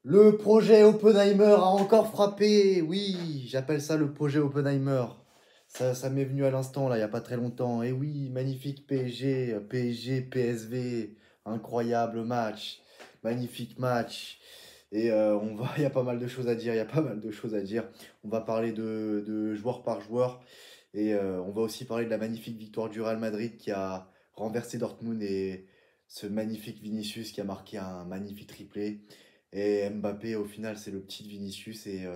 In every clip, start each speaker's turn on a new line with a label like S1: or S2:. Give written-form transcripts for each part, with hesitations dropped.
S1: Le projet Oppenheimer a encore frappé. Oui, j'appelle ça le projet Oppenheimer. Ça m'est venu à l'instant, là, il n'y a pas très longtemps. Et oui, magnifique PSG, PSG, PSV. Incroyable match. Magnifique match. Et il y a pas mal de choses à dire. Il y a pas mal de choses à dire. On va parler de joueur par joueur. Et on va aussi parler de la magnifique victoire du Real Madrid qui a renversé Dortmund et ce magnifique Vinicius qui a marqué un magnifique triplé. Et Mbappé, au final, c'est le petit de Vinicius. Et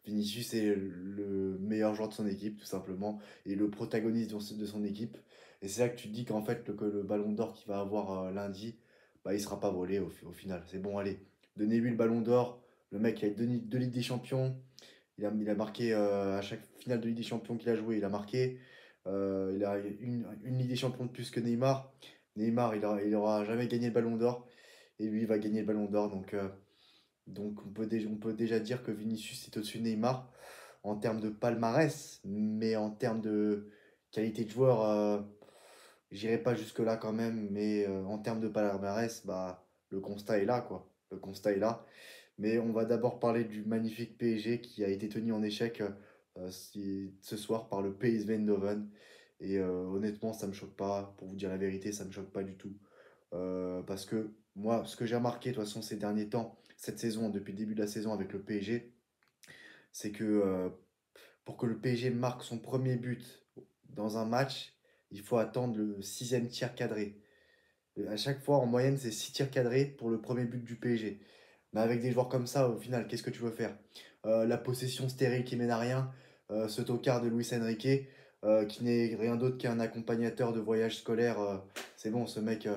S1: Vinicius est le meilleur joueur de son équipe, tout simplement. Et le protagoniste de son équipe. Et c'est là que tu te dis qu'en fait, que le ballon d'or qu'il va avoir lundi, bah, il sera pas volé au final. C'est bon, allez, donnez-lui le ballon d'or. Le mec, il a deux Ligues des Champions. Il a marqué à chaque finale de Ligue des Champions qu'il a joué, il a marqué. Il a une Ligue des Champions de plus que Neymar. Neymar, il aura jamais gagné le ballon d'or. Et lui, il va gagner le ballon d'or. Donc on peut déjà dire que Vinicius est au-dessus de Neymar en termes de palmarès. Mais en termes de qualité de joueur, j'irai pas jusque-là quand même. Mais en termes de palmarès, bah, le constat est là, quoi. Le constat est là. Mais on va d'abord parler du magnifique PSG qui a été tenu en échec ce soir par le PSV Eindhoven. Et honnêtement, ça me choque pas. Pour vous dire la vérité, ça me choque pas du tout. Parce que moi, ce que j'ai remarqué de toute façon ces derniers temps, cette saison, depuis le début de la saison avec le PSG, c'est que pour que le PSG marque son premier but dans un match, il faut attendre le sixième tir cadré. À chaque fois, en moyenne, c'est 6 tirs cadrés pour le premier but du PSG. Mais avec des joueurs comme ça, au final, qu'est-ce que tu veux faire? La possession stérile qui mène à rien, ce tocard de Luis Enrique, qui n'est rien d'autre qu'un accompagnateur de voyage scolaire. C'est bon, ce mec,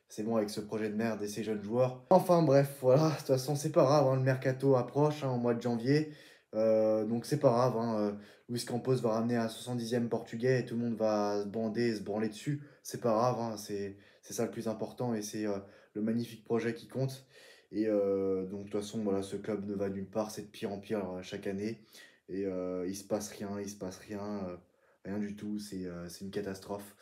S1: c'est bon avec ce projet de merde et ces jeunes joueurs. Enfin bref, voilà, de toute façon, c'est pas grave, hein, le mercato approche hein, au mois de janvier. Donc c'est pas grave, hein, Luis Campos va ramener un 70e portugais et tout le monde va se bander et se branler dessus. C'est pas grave, hein, c'est ça le plus important et c'est le magnifique projet qui compte. Et donc, de toute façon, voilà, ce club ne va nulle part, c'est de pire en pire chaque année. Et il se passe rien, il se passe rien, rien du tout, c'est une catastrophe.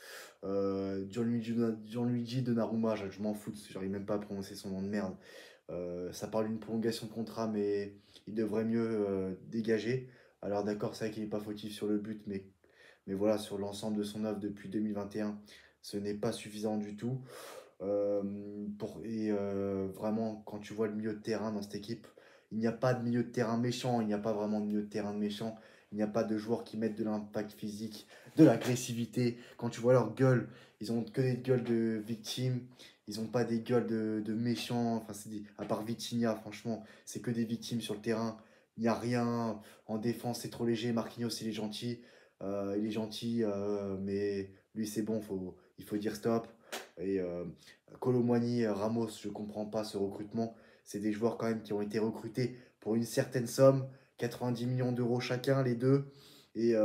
S1: Gianluigi Donnarumma, je m'en fous, j'arrive même pas à prononcer son nom de merde. Ça parle d'une prolongation de contrat, mais il devrait mieux dégager. Alors, d'accord, c'est vrai qu'il n'est pas fautif sur le but, mais voilà, sur l'ensemble de son œuvre depuis 2021, ce n'est pas suffisant du tout. Vraiment, quand tu vois le milieu de terrain dans cette équipe, il n'y a pas de milieu de terrain méchant, il n'y a pas vraiment de milieu de terrain méchant, il n'y a pas de joueurs qui mettent de l'impact physique, de l'agressivité. Quand tu vois leur gueule, ils ont que des gueules de victimes, ils n'ont pas des gueules de méchants. Enfin, à part Vitinha, franchement, c'est que des victimes sur le terrain. Il n'y a rien. En défense, c'est trop léger. Marquinhos, il est gentil, mais lui, c'est bon, il faut dire stop. Et Kolo Muani, Ramos, je comprends pas ce recrutement. C'est des joueurs quand même qui ont été recrutés pour une certaine somme, 90 millions d'euros chacun, les deux. Et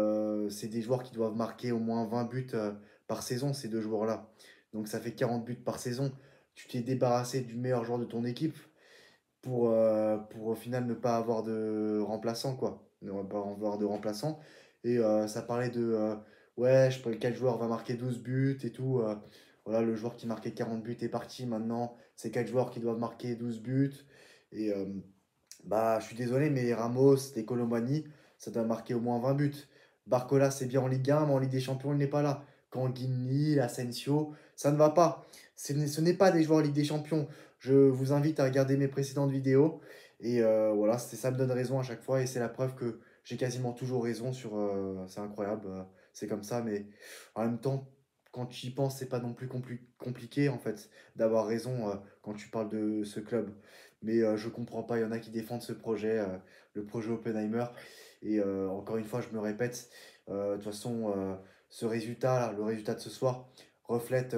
S1: c'est des joueurs qui doivent marquer au moins 20 buts par saison, ces deux joueurs-là. Donc ça fait 40 buts par saison. Tu t'es débarrassé du meilleur joueur de ton équipe pour au final ne pas avoir de remplaçant, quoi. Ne pas avoir de remplaçant. Et ça parlait ouais, quel joueur va marquer 12 buts et tout. Voilà, le joueur qui marquait 40 buts est parti. Maintenant, c'est quel joueur qui doivent marquer 12 buts. Et bah, je suis désolé, mais Ramos et Colomani, ça doit marquer au moins 20 buts. Barcola, c'est bien en Ligue 1, mais en Ligue des Champions, il n'est pas là. Canguigny, Asensio, ça ne va pas. Ce n'est pas des joueurs Ligue des Champions. Je vous invite à regarder mes précédentes vidéos. Et voilà, ça me donne raison à chaque fois. Et c'est la preuve que j'ai quasiment toujours raison sur. C'est incroyable, c'est comme ça. Mais en même temps, quand tu y penses, c'est pas non plus compliqué en fait d'avoir raison quand tu parles de ce club. Mais je comprends pas, il y en a qui défendent ce projet, le projet Oppenheimer. Et encore une fois, je me répète, de toute façon, ce résultat, le résultat de ce soir, reflète,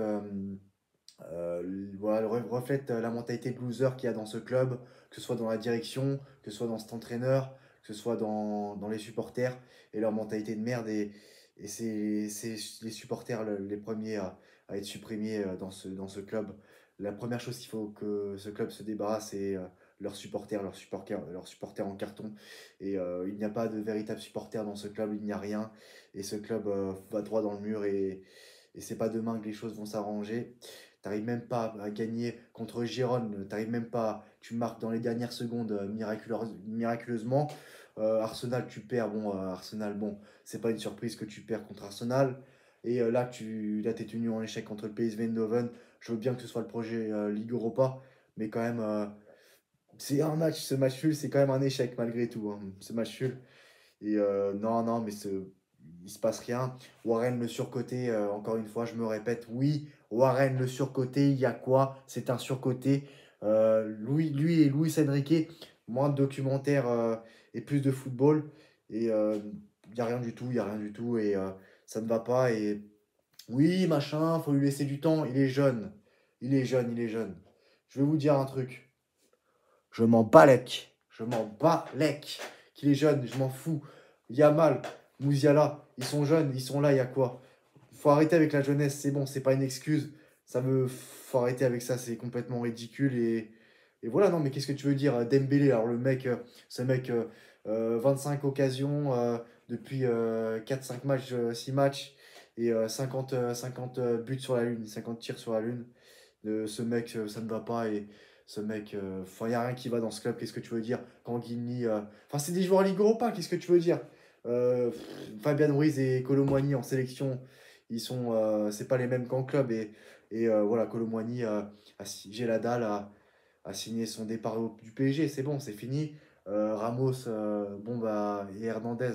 S1: voilà, reflète la mentalité de loser qu'il y a dans ce club, que ce soit dans la direction, que ce soit dans cet entraîneur, que ce soit dans les supporters et leur mentalité de merde. Et c'est les supporters les premiers à être supprimés dans ce club. La première chose qu'il faut que ce club se débarrasse, c'est leurs supporters en carton. Et il n'y a pas de véritable supporters dans ce club, il n'y a rien. Et ce club va droit dans le mur et c'est pas demain que les choses vont s'arranger. t'arrives même pas à gagner contre Gérone, t'arrives même pas, tu marques dans les dernières secondes miraculeusement. Arsenal, tu perds, bon, Arsenal, bon, c'est pas une surprise que tu perds contre Arsenal. Et là, t'es tenu en échec contre le PSV Eindhoven. Je veux bien que ce soit le projet Ligue Europa, mais quand même, c'est un match, ce match nul, c'est quand même un échec malgré tout, hein, ce match nul. Et non, non, mais il se passe rien. Warren le surcoté, encore une fois, je me répète, oui, Warren le surcoté, il y a quoi? C'est un surcoté. Lui et Luis Enrique, moins de documentaires et plus de football. Et il n'y a rien du tout, il n'y a rien du tout. Et ça ne va pas. Et oui, machin, faut lui laisser du temps. Il est jeune. Il est jeune, il est jeune. Je vais vous dire un truc. Je m'en balèque. Je m'en balèque. Qu'il est jeune, je m'en fous. Yamal, Mouziala, ils sont jeunes, ils sont là, il y a quoi? Faut arrêter avec la jeunesse, c'est bon, c'est pas une excuse. Faut arrêter avec ça, c'est complètement ridicule. Et voilà, non, mais qu'est-ce que tu veux dire? Dembélé, alors le mec, ce mec, 25 occasions depuis 4-5 matchs, 6 matchs, et 50 buts sur la lune, 50 tirs sur la lune. Ce mec, ça ne va pas. Et ce mec, enfin, il n'y a rien qui va dans ce club. Qu'est-ce que tu veux dire? Kanguini, enfin, c'est des joueurs Ligue Europa. Qu'est-ce que tu veux dire? Fabian Ruiz et Kolo Muani en sélection, c'est pas les mêmes qu'en club. Et voilà, Kolo Muani, j'ai la dalle, a signé son départ du PSG. C'est bon, c'est fini. Ramos, bon, bah, et Hernandez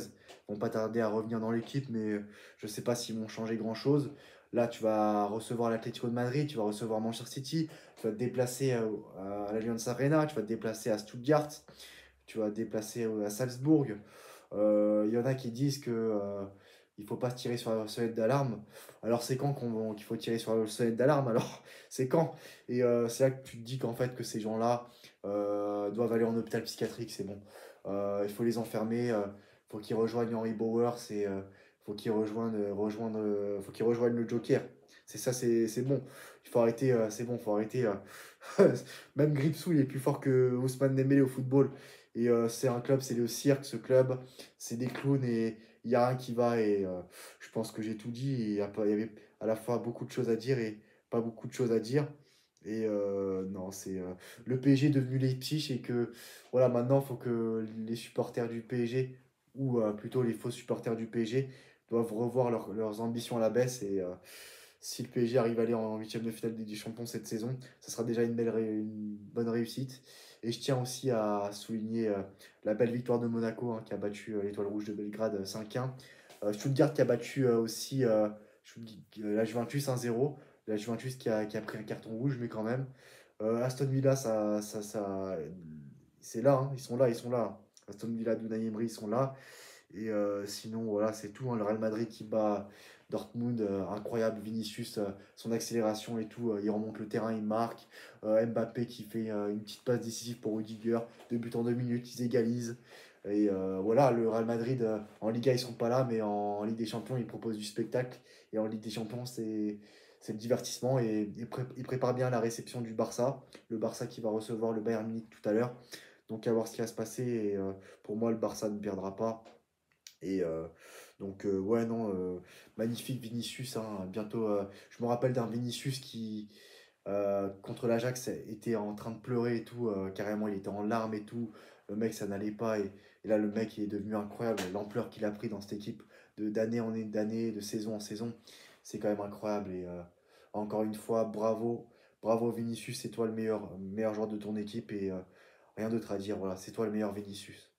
S1: vont pas tarder à revenir dans l'équipe, mais je sais pas s'ils vont changer grand-chose. Là, tu vas recevoir l'Atlético de Madrid, tu vas recevoir Manchester City, tu vas te déplacer à l'Allianz Arena, tu vas te déplacer à Stuttgart, tu vas te déplacer à Salzbourg. Il y en a qui disent que il faut pas se tirer sur la sonnette d'alarme. Alors c'est quand qu'il faut tirer sur la sonnette d'alarme? Alors c'est quand? Et c'est là que tu te dis qu'en fait que ces gens-là doivent aller en hôpital psychiatrique, c'est bon. Il faut les enfermer, faut qu'ils rejoignent Henry Bowers et faut qu'ils rejoignent le Joker. C'est ça, c'est bon. Il faut arrêter, c'est bon, faut arrêter. Même Gripsou, il est plus fort que Ousmane Dembélé au football. Et c'est un club, c'est le cirque, ce club. C'est des clowns et il n'y a rien qui va. Et je pense que j'ai tout dit. Il y avait à la fois beaucoup de choses à dire et pas beaucoup de choses à dire. Et non, le PSG est devenu Leipzig et que voilà, maintenant, il faut que les supporters du PSG, ou plutôt les faux supporters du PSG, doivent revoir leurs ambitions à la baisse. Et si le PSG arrive à aller en huitième de finale des Champions cette saison, ça sera déjà une bonne réussite. Et je tiens aussi à souligner la belle victoire de Monaco qui a battu l'Étoile Rouge de Belgrade 5-1. Stuttgart qui a battu aussi la Juventus 1-0. La Juventus qui a pris un carton rouge, mais quand même. Aston Villa, c'est là, hein, ils sont là, ils sont là. Aston Villa d'Unai Emery, ils sont là. Et sinon, voilà, c'est tout, hein. Le Real Madrid qui bat Dortmund, incroyable. Vinicius, son accélération et tout, il remonte le terrain, il marque. Mbappé qui fait une petite passe décisive pour Rudiger. 2 buts en 2 minutes, ils égalisent. Et voilà, le Real Madrid, en Liga, ils sont pas là, mais en Ligue des Champions, ils proposent du spectacle. Et en Ligue des Champions, c'est le divertissement. Et ils préparent bien la réception du Barça. Le Barça qui va recevoir le Bayern Munich tout à l'heure. Donc, à voir ce qui va se passer. Et pour moi, le Barça ne perdra pas. Et donc, ouais, non, magnifique Vinicius, hein. Bientôt, je me rappelle d'un Vinicius qui, contre l'Ajax, était en train de pleurer et tout. Carrément, il était en larmes et tout. Le mec, ça n'allait pas. Et là, le mec il est devenu incroyable. L'ampleur qu'il a pris dans cette équipe, d'année en année, de saison en saison, c'est quand même incroyable. Et encore une fois, bravo. Bravo Vinicius, c'est toi le meilleur joueur de ton équipe. Et rien d'autre à dire. Voilà, c'est toi le meilleur Vinicius.